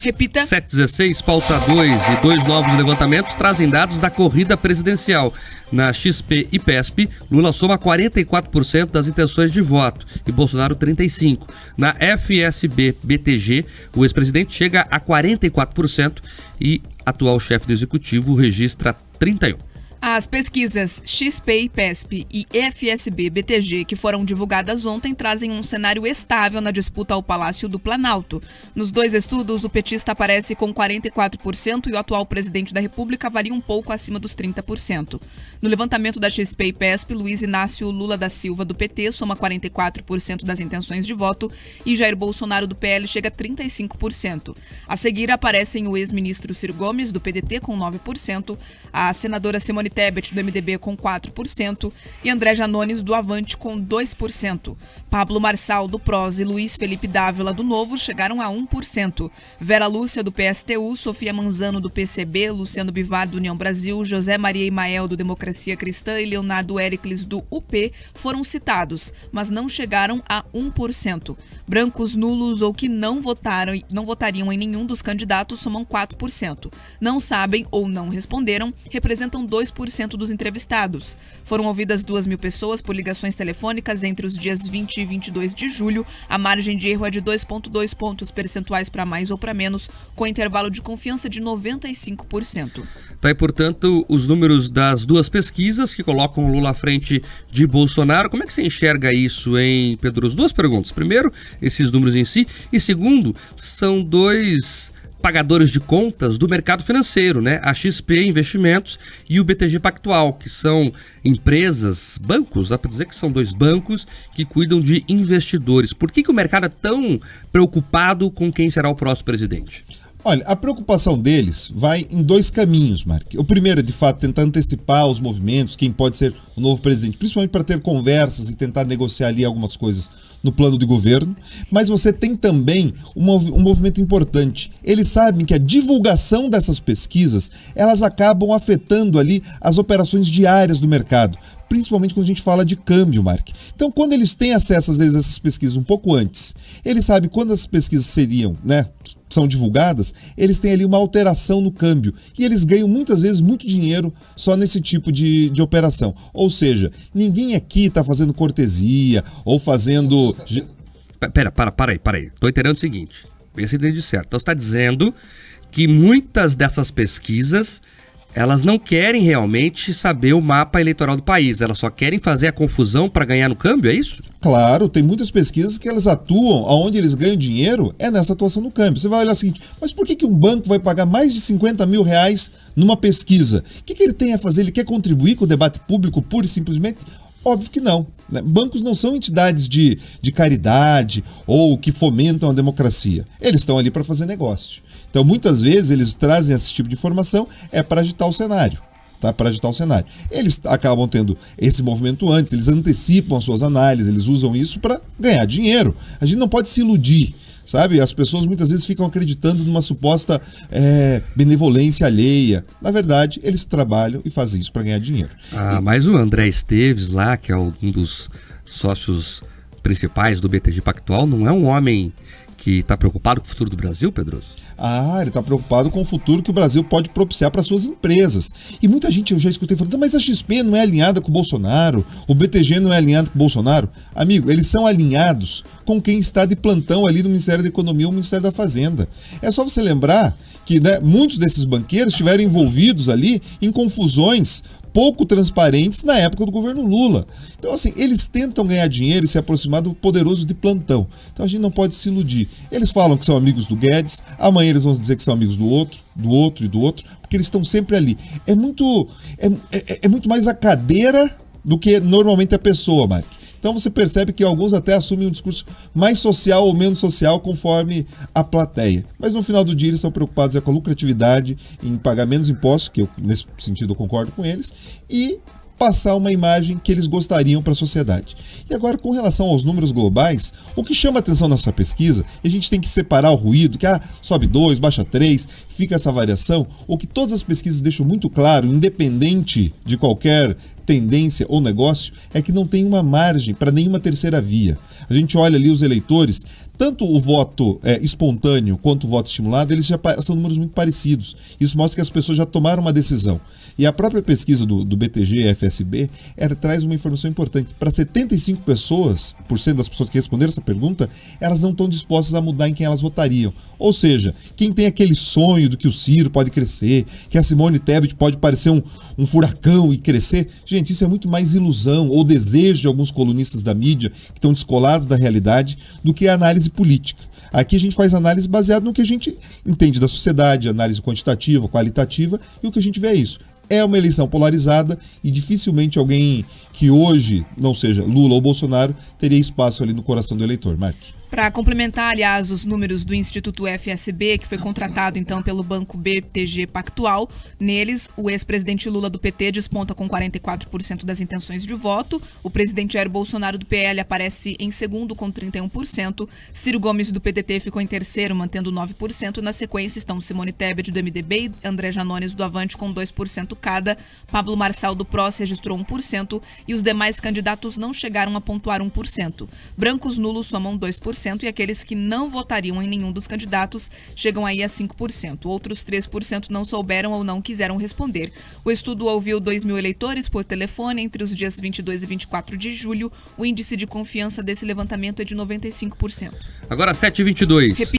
Repita. 716, pauta 2 e 2 novos levantamentos trazem dados da corrida presidencial. Na XP e PESP, Lula soma 44% das intenções de voto e Bolsonaro 35%. Na FSB-BTG, o ex-presidente chega a 44% e atual chefe do executivo registra 31%. As pesquisas XP e PESP e FSB-BTG, que foram divulgadas ontem, trazem um cenário estável na disputa ao Palácio do Planalto. Nos dois estudos, o petista aparece com 44% e o atual presidente da República varia um pouco acima dos 30%. No levantamento da XP e PESP, Luiz Inácio Lula da Silva, do PT, soma 44% das intenções de voto e Jair Bolsonaro, do PL, chega a 35%. A seguir, aparecem o ex-ministro Ciro Gomes, do PDT, com 9%, a senadora Simone Tebet, do MDB, com 4%, e André Janones, do Avante, com 2%. Pablo Marçal, do PROS, e Luiz Felipe Dávila, do Novo, chegaram a 1%. Vera Lúcia, do PSTU, Sofia Manzano, do PCB, Luciano Bivar, do União Brasil, José Maria Imael, do Democracia Cristã e Leonardo Éricles, do UP, foram citados, mas não chegaram a 1%. Brancos nulos ou que não votariam em nenhum dos candidatos somam 4%. Não sabem ou não responderam representam 2% dos entrevistados. Foram ouvidas 2.000 pessoas por ligações telefônicas entre os dias 20 e 22 de julho. A margem de erro é de 2,2 pontos percentuais para mais ou para menos, com intervalo de confiança de 95%. Tá aí, portanto, os números das duas pesquisas que colocam o Lula à frente de Bolsonaro. Como é que você enxerga isso, hein, Pedro? Duas perguntas. Primeiro, esses números em si. E segundo, são dois pagadores de contas do mercado financeiro, né? A XP Investimentos e o BTG Pactual, que são empresas, bancos, dá para dizer que são dois bancos que cuidam de investidores. Por que o mercado é tão preocupado com quem será o próximo presidente? Olha, a preocupação deles vai em dois caminhos, Mark. O primeiro é, de fato, tentar antecipar os movimentos, quem pode ser o novo presidente, principalmente para ter conversas e tentar negociar ali algumas coisas no plano de governo. Mas você tem também um movimento importante. Eles sabem que a divulgação dessas pesquisas, elas acabam afetando ali as operações diárias do mercado, principalmente quando a gente fala de câmbio, Mark. Então, quando eles têm acesso, às vezes, a essas pesquisas um pouco antes, eles sabem quando as pesquisas seriam, são divulgadas, eles têm ali uma alteração no câmbio e eles ganham muitas vezes muito dinheiro só nesse tipo de operação. Ou seja, ninguém aqui está fazendo cortesia ou fazendo... Para aí. Estou entendendo o seguinte, vê se eu entendi certo. Então você está dizendo que muitas dessas pesquisas, elas não querem realmente saber o mapa eleitoral do país, elas só querem fazer a confusão para ganhar no câmbio, é isso? Claro, tem muitas pesquisas que elas atuam, onde eles ganham dinheiro é nessa atuação no câmbio. Você vai olhar o seguinte, mas por que um banco vai pagar mais de 50 mil reais numa pesquisa? O que ele tem a fazer? Ele quer contribuir com o debate público pura e simplesmente? Óbvio que não. Bancos não são entidades de caridade ou que fomentam a democracia. Eles estão ali para fazer negócio. Então, muitas vezes, eles trazem esse tipo de informação para agitar o cenário. Para agitar o cenário. Eles acabam tendo esse movimento antes, eles antecipam as suas análises, eles usam isso para ganhar dinheiro. A gente não pode se iludir, sabe? As pessoas muitas vezes ficam acreditando numa suposta benevolência alheia. Na verdade, eles trabalham e fazem isso para ganhar dinheiro. Mas o André Esteves lá, que é um dos sócios principais do BTG Pactual, não é um homem que está preocupado com o futuro do Brasil, Pedroso? Ele está preocupado com o futuro que o Brasil pode propiciar para suas empresas. E muita gente, eu já escutei falando, mas a XP não é alinhada com o Bolsonaro, o BTG não é alinhado com o Bolsonaro. Amigo, eles são alinhados com quem está de plantão ali no Ministério da Economia ou no Ministério da Fazenda. É só você lembrar que muitos desses banqueiros estiveram envolvidos ali em confusões pouco transparentes na época do governo Lula. Então, assim, eles tentam ganhar dinheiro e se aproximar do poderoso de plantão. Então, a gente não pode se iludir. Eles falam que são amigos do Guedes, amanhã eles vão dizer que são amigos do outro, porque eles estão sempre ali. É muito mais a cadeira do que normalmente a pessoa, Mark. Então você percebe que alguns até assumem um discurso mais social ou menos social conforme a plateia. Mas no final do dia eles estão preocupados com a lucratividade, em pagar menos impostos, que eu, nesse sentido eu concordo com eles, e passar uma imagem que eles gostariam para a sociedade. E agora, com relação aos números globais, o que chama atenção nessa pesquisa, e a gente tem que separar o ruído, que sobe 2, baixa 3, fica essa variação, o que todas as pesquisas deixam muito claro, independente de qualquer tendência ou negócio é que não tem uma margem para nenhuma terceira via. A gente olha ali os eleitores, tanto o voto espontâneo quanto o voto estimulado, eles já são números muito parecidos. Isso mostra que as pessoas já tomaram uma decisão. E a própria pesquisa do BTG e FSB traz uma informação importante. Para 75% das pessoas que responderam essa pergunta, elas não estão dispostas a mudar em quem elas votariam. Ou seja, quem tem aquele sonho do que o Ciro pode crescer, que a Simone Tebet pode parecer um furacão e crescer, gente, isso é muito mais ilusão ou desejo de alguns colunistas da mídia que estão descolados da realidade do que a análise política. Aqui a gente faz análise baseada no que a gente entende da sociedade, análise quantitativa, qualitativa, e o que a gente vê é isso. É uma eleição polarizada e dificilmente alguém que hoje não seja Lula ou Bolsonaro teria espaço ali no coração do eleitor. Mark. Para complementar, aliás, os números do Instituto FSB, que foi contratado então pelo Banco BTG Pactual, neles o ex-presidente Lula do PT desponta com 44% das intenções de voto, o presidente Jair Bolsonaro do PL aparece em segundo com 31%, Ciro Gomes do PDT ficou em terceiro, mantendo 9%, na sequência estão Simone Tebet do MDB e André Janones do Avante com 2% cada, Pablo Marçal do PROS registrou 1% e os demais candidatos não chegaram a pontuar 1%. Brancos nulos somam 2%. E aqueles que não votariam em nenhum dos candidatos chegam aí a 5%. Outros 3% não souberam ou não quiseram responder. O estudo ouviu 2.000 eleitores por telefone entre os dias 22 e 24 de julho. O índice de confiança desse levantamento é de 95%. Agora 7h22.